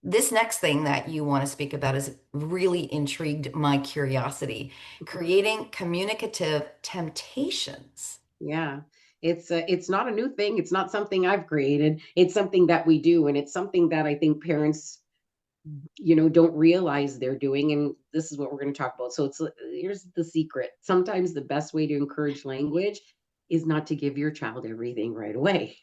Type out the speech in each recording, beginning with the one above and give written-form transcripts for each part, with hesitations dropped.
this next thing that you want to speak about is really intrigued my curiosity. Creating communicative temptations. Yeah. It's not a new thing. It's not something I've created. It's something that we do, and it's something that I think parents, don't realize they're doing. And this is what we're going to talk about. So here's the secret. Sometimes the best way to encourage language is not to give your child everything right away,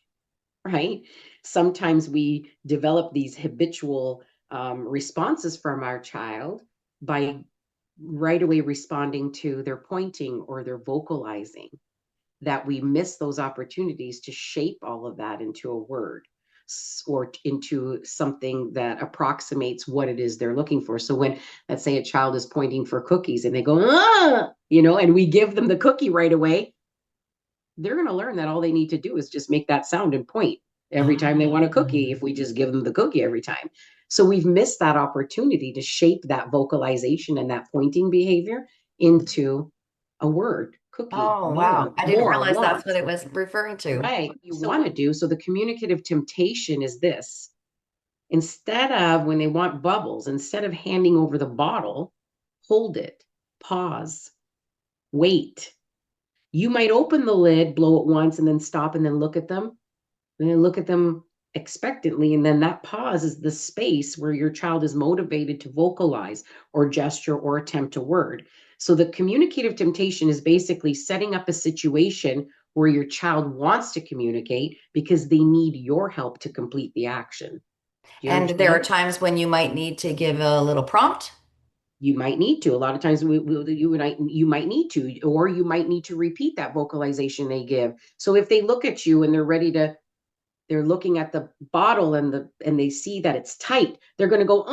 right? Sometimes we develop these habitual responses from our child by right away responding to their pointing or their vocalizing, that we miss those opportunities to shape all of that into a word or into something that approximates what it is they're looking for. So when, let's say, a child is pointing for cookies and they go, and we give them the cookie right away, they're going to learn that all they need to do is just make that sound and point every time they want a cookie, if we just give them the cookie every time. So we've missed that opportunity to shape that vocalization and that pointing behavior into a word: cookie, Oh, wow. meal, I didn't more, realize that's want. what it was referring to. Right. You want to do. So the communicative temptation is this: instead of, when they want bubbles, instead of handing over the bottle, hold it, pause, wait. You might open the lid, blow it once, and then stop and then look at them. And then look at them expectantly. And then that pause is the space where your child is motivated to vocalize or gesture or attempt a word. So the communicative temptation is basically setting up a situation where your child wants to communicate because they need your help to complete the action. Do you And there are understand? times when you might need to give a little prompt. You might need to. A lot of times, you might need to, or you might need to repeat that vocalization they give. So if they look at you and they're looking at the bottle and they see that it's tight, they're going to go,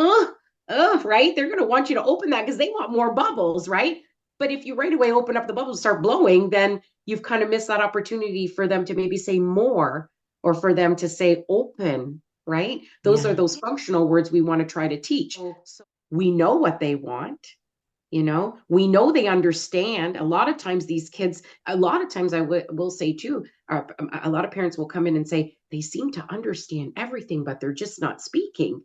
right? They're going to want you to open that because they want more bubbles, right? But if you right away open up the bubbles, start blowing, then you've kind of missed that opportunity for them to maybe say more, or for them to say open, right? Those are Yeah. those functional words we want to try to teach. So we know what they want. We know they understand. A lot of times these kids, a lot of times will say too, a lot of parents will come in and say they seem to understand everything, but they're just not speaking.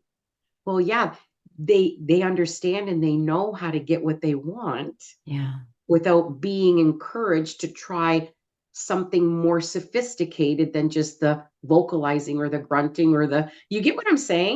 Well, yeah, they understand and they know how to get what they want Yeah. without being encouraged to try something more sophisticated than just the vocalizing or the grunting or you get what I'm saying?